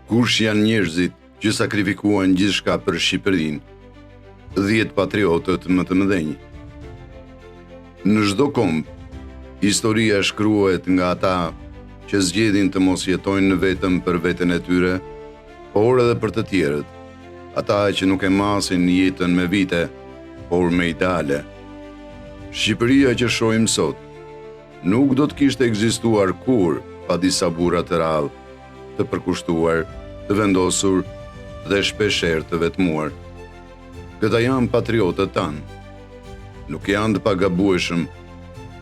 Kush janë njerëzit që sakrifikuan gjithçka për Shqipërinë? 10 patriotët më të mëdhenj. Në çdo komb, historia shkruhet nga ata që zgjedhin të mos jetojnë vetëm për veten e tyre, por edhe për të tjerët. Ata që nuk e masin jetën me vite, por me ideale. Shqipëria që shohim sot nuk do të kishte ekzistuar kur pa disa burra të rrallë, të përkushtuar, të vendosur dhe shpeshherë të vetmuar. Këta janë patriotët tanë. Nuk janë të pagabueshëm,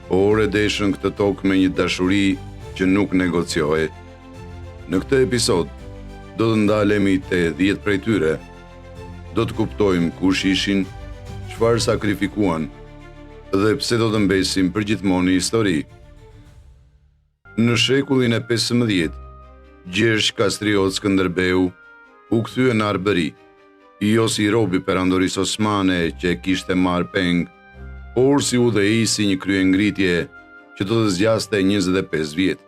por e deshën këtë tokë me një dashuri që nuk negociohej. Në këtë episod do të ndalemi te 10 prej tyre. Do të kuptojmë kush ishin, çfarë sakrifikuan dhe pse do të mbesim përgjithmonë në histori. Në shekullin e 15, Gjergj Kastriot Skënderbeu u kthye në Arbëri, jo si robi perandorisë osmane që e kishte marrë peng, por si udhëheqësi një kryengritje që do të zgjaste 25 vjet.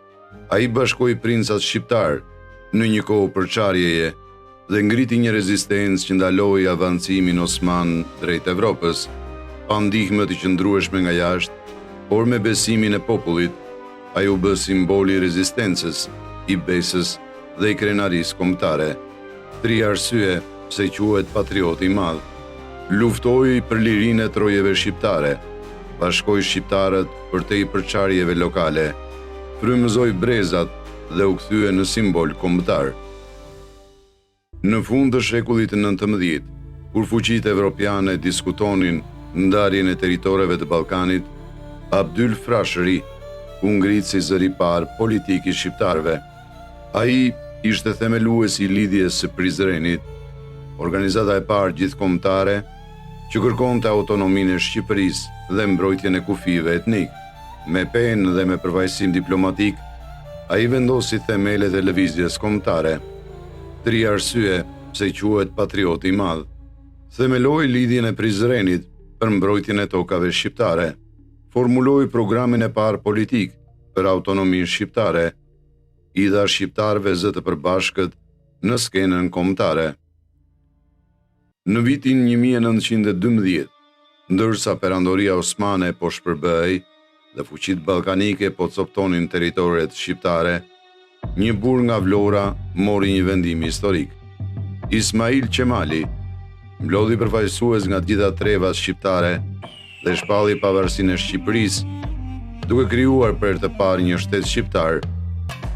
Ai bashkoi princat shqiptar në një kohë përçarjeje dhe ngriti një rezistencë që ndaloi avancimin osman drejt Evropës, pa ndihmë të qëndrueshme nga jashtë, por me besimin e popullit. Ai u bë simboli i rezistencës, i besës dhe i krenarisë kombëtare. 3 arsye pse quhet patriot i madh. Luftoi për lirinë e trojeve shqiptare, bashkoi shqiptarët përtej përçarjeve lokale, frymëzoi brezat dhe u kthye në simbol kombëtar. Në fund të shekullit të 19, kur fuqitë evropiane diskutonin ndarjen e territoreve të Ballkanit, Abdyl Frashëri u ngrit si zëri i parë politik i shqiptarëve. Ai ishte themeluesi i lidhjes së Prizrenit, organizata e parë gjithkombëtare që kërkonte autonominë e Shqipërisë dhe mbrojtjen e kufive etnik. Me penë dhe me përvajsim diplomatik, ai vendosi themelet e lëvizjes kombëtare. 3 arsye pse quhet patriot i madh. Themeloi lidhjen e Prizrenit për mbrojtjen e tokave shqiptare. Formuloi programin e parë politik për autonominë shqiptare. I dha shqiptarëve zë të përbashkët në skenën kombëtare. Në vitin 1912, ndërsa perandoria osmane po shpërbëhej dhe fuqitë ballkanike po coptonin territoret shqiptare, një burr nga Vlora mori një vendim historik. Ismail Qemali mblodhi përfaqësues nga të gjitha trevat shqiptare dhe shpalli pavarësinë e Shqipërisë, duke krijuar për të parë një shtet shqiptar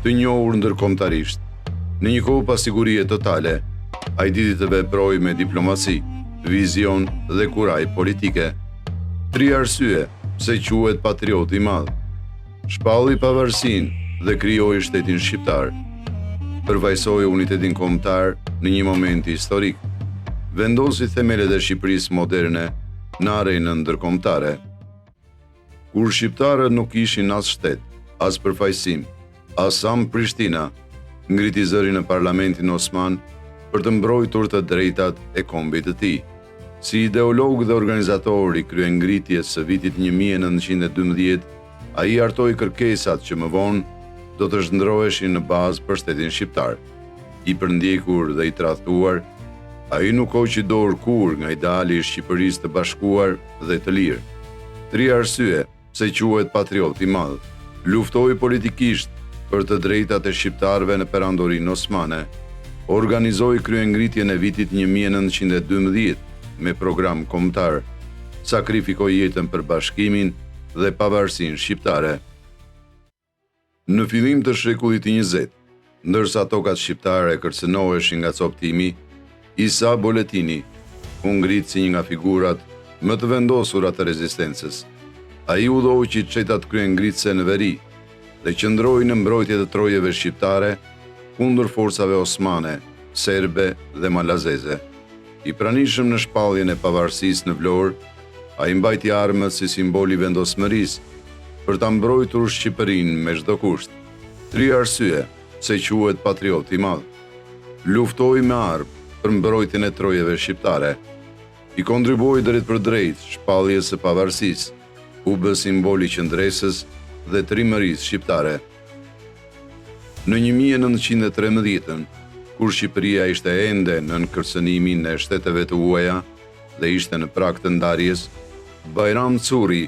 të njohur ndërkombëtarisht. Në një kohë pa sigurie totale, ai diti të veprojë me diplomaci, vizion dhe kuraj politike. 3 arsye pse quhet patriot i madh. Shpalli pavarësinë dhe krijoi shtetin shqiptar. Përvajsoi unitetin kombëtar në një moment historik. Vendosi themelet e Shqipërisë moderne në arenën ndërkombëtare. Kur shqiptarët nuk ishin as shtet, as përfaqësim, as am Prishtina, ngriti zërin në parlamentin osman për të mbrojtur të drejtat e kombit të tij. Si ideolog dhe organizator i kryengritjes së vitit 1912, ai hartoi kërkesat që më vonë do të zhndroheshin në bazë për shtetin shqiptar. I përndjekur dhe i tradhtuar, ai nuk hoqi dorë kur nga ideali i Shqipërisë të bashkuar dhe të lirë. 3 arsye pse quhet patriot i madh. Luftoi politikisht për të drejtat e shqiptarëve në perandorinë osmane. Organizoi kryengritjen e vitit 1912 me program kombëtar. Sakrifikoi jetën për bashkimin dhe pavarësinë shqiptare. Në fillim të shekullit të 20, ndërsa tokat shqiptare kërcënoheshin nga coptimi, Isa Boletini u ngrit si një nga figurat më të vendosura të rezistencës. Ai udhëhoqi çetat kryengritëse në veri dhe qëndroi në mbrojtje të trojeve shqiptare kundër forcave osmane, serbe dhe malazeze. I pranishëm në shpalljen e pavarësisë në Vlorë, ai mbajti armët si simbol i vendosmërisë për ta mbrojtur Shqipërinë me çdo kusht. 3 arsye pse quhet patriot i madh. Luftoi me armë për mbrojtjen e trojeve shqiptare. I kontribuoi drejt për drejt shpalljes së pavarësisë, u bë simboli i qëndresës dhe trimërisë shqiptare. Në 1913, kur Shqipëria ishte ende nën kërcënimin e shteteve të huaja dhe ishte në prag të ndarjes, Bajram Curri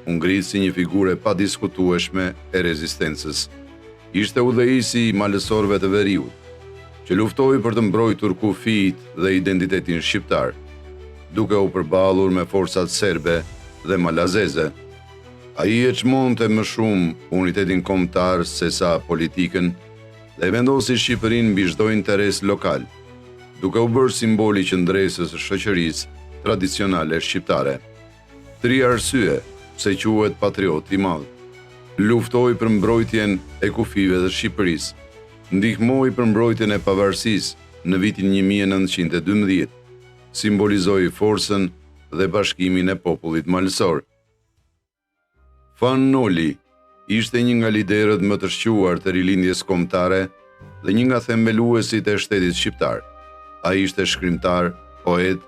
u ngrit si një figurë pa diskutueshme e rezistencës. Ishte udhëheqësi i malësorëve të veriut, që luftoi për të mbrojtur kufitë dhe identitetin shqiptar, duke u përballur me forcat serbe dhe malazeze. Ai e çmonte më shumë unitetin kombëtar se sa politikën dhe vendosi Shqipërinë mbi çdo interes lokal, duke u bërë simboli qëndresës së shoqërisë tradicionale shqiptare. 3 arsye pse quhet patriot i madh. Luftoi për mbrojtjen e kufive të Shqipërisë, ndihmoi për mbrojtjen e pavarësisë në vitin 1912, simbolizoi forcën dhe bashkimin e popullit malësor. Fan Noli ishte një nga liderët më të shquar të rilindjes kombëtare dhe një nga themeluesit e shtetit shqiptar. Ai ishte shkrimtar, poet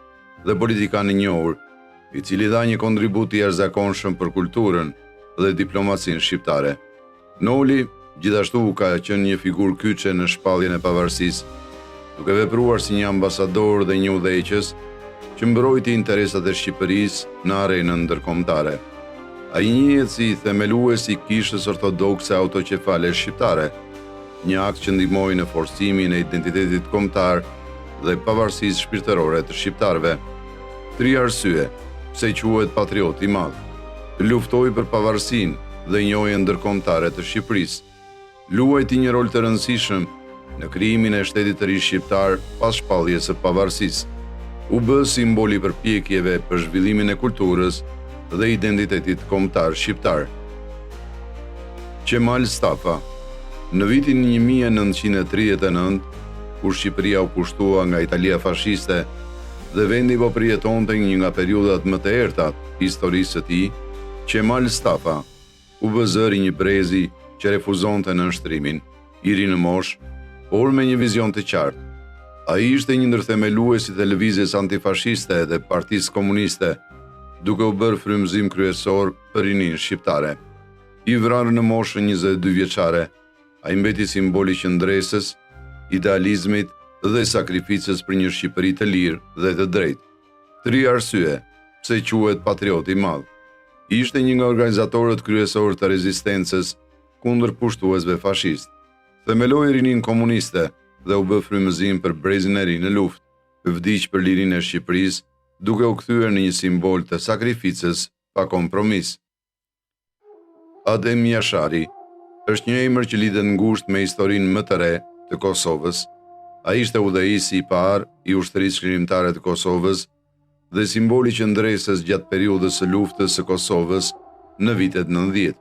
dhe politikan i njohur, i cili dha një kontribut i jashtëzakonshëm për kulturën dhe diplomacinë shqiptare. Noli gjithashtu ka qenë një figurë kyçe në shpalljen e pavarësisë, duke vepruar si një ambasador dhe një udhëheqës që mbrojti interesat e Shqipërisë në arenën ndërkombëtare. Ai njihet si themelues i Kishës Ortodokse Autoqefale Shqiptare, një akt që ndihmoi në forcimin e identitetit kombëtar dhe pavarësisë shpirtërore të shqiptarëve. 3 arsye pse quhet patriot i madh. Luftoi për pavarësinë dhe njohjen ndërkombëtare të Shqipërisë. Luajti një rol të rëndësishëm në krijimin e shtetit të ri shqiptar pas shpalljes së pavarësisë. U bë simboli i përpjekjeve për zhvillimin e kulturës dhe identitetit kombëtar shqiptar. Qemal Stafa. Në vitin 1939, kur Shqipëria u pushtua nga Italia fashiste dhe vendi po përjetonte një nga periudhat më të errta historisë së tij, Qemal Stafa u bë zëri një brezi që refuzonte nënshtrimin, i ri në moshë, por me një vizion të qartë. Ai ishte një ndër themeluesit e lëvizjes antifashiste dhe Partisë Komuniste, duke u bërë frymëzim kryesor për rininë shqiptare. I vrarë në moshën 22 vjeçare, ai mbeti simboli qëndresës, idealizmit dhe sakrificës për një Shqipëri të lirë dhe të drejtë. 3 arsye pse quhet patriot i madh. Ishte një nga organizatorët kryesorë të rezistencës kundër pushtuesve fashist. Themeloi rininë komuniste dhe u bë frymëzim për brezin e ri në luftë, vdiq për lirinë e Shqipërisë, duke u kthyer në një simbol të sakrificës pa kompromis. Adem Jashari është një emër që lidhet ngushtë me historinë më të re të Kosovës. Ai ishte udhëheqësi i parë i ushtrisë shkrimtare të Kosovës dhe simboli i qëndresës gjatë periudhës së luftës së Kosovës në vitet 90.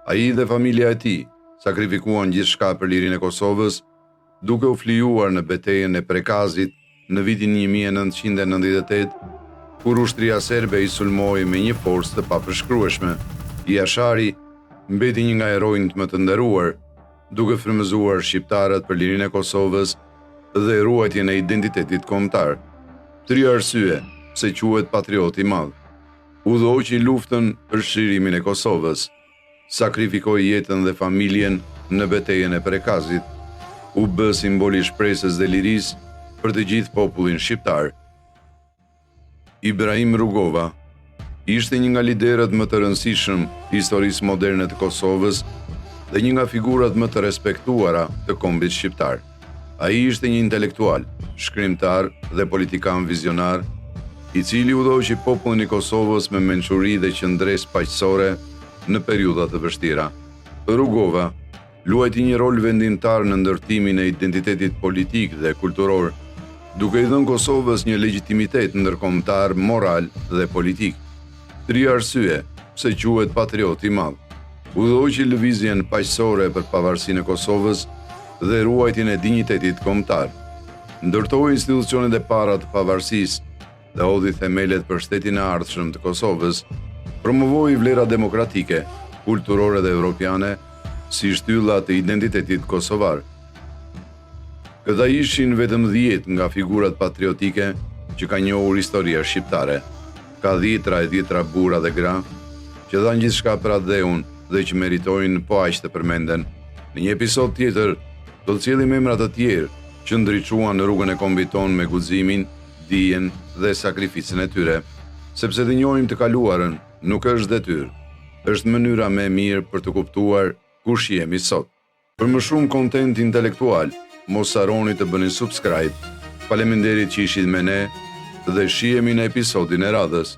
Ai dhe familja e tij sakrifikuan gjithçka për lirinë e Kosovës, duke u flijuar në betejën e Prekazit në vitin 1998, kur ushtria serbe i sulmoi me një forcë të papërshkrueshme. Jashari mbeti një nga heronjtë më të nderuar, duke frymëzuar shqiptarët për lirinë e Kosovës dhe ruajtjen e identitetit kombëtar. 3 arsye pse quhet patriot i madh. Udhëhoqi luftën për shirimin e Kosovës, sakrifikoi jetën dhe familjen në betejën e Prekazit, u bë simboli i shpresës dhe lirisë për të gjithë popullin shqiptar. Ibrahim Rugova ishte një nga liderët më të rëndësishëm të historisë moderne të Kosovës dhe një nga figurat më të respektuara të kombit shqiptar. Ai ishte një intelektual, shkrimtar dhe politikan vizionar, i cili udhëhoqi popullin e Kosovës me mençuri dhe qëndresë paqësore në periudha të vështira. Rugova luajti një rol vendimtar në ndërtimin e identitetit politik dhe kulturor, duke i dhënë Kosovës një legjitimitet ndërkombëtar, moral dhe politik. 3 arsye pse quhet patriot i madh. Udhëhoqi lëvizjen paqësore për pavarësinë e Kosovës dhe ruajtjen e dinjitetit kombëtar. Ndërtoi institucionet e para të pavarësisë dhe hodhi themelet për shtetin e ardhshëm të Kosovës, promovoi vlera demokratike, kulturore dhe evropiane si shtylla të identitetit kosovar. Këta ishin vetëm 10 nga figurat patriotike që ka njohur historia shqiptare. Ka dhjetra e dhjetra burra dhe gra që dhanë gjithçka për atë dhe unë dhe që meritojnë po aq të përmenden. Në një episod tjetër do të sjellim emra të tjerë që ndriçuan në rrugën e kombit ton me guximin, dijen dhe sakrificën e tyre, sepse të njohim të kaluarën nuk është detyrë, është mënyra më e mirë për të kuptuar kush jemi sot. Për më shumë kontent intelektual, mos harroni të bëni subscribe. Faleminderit që ishit me ne dhe shihemi në episodin e radhës.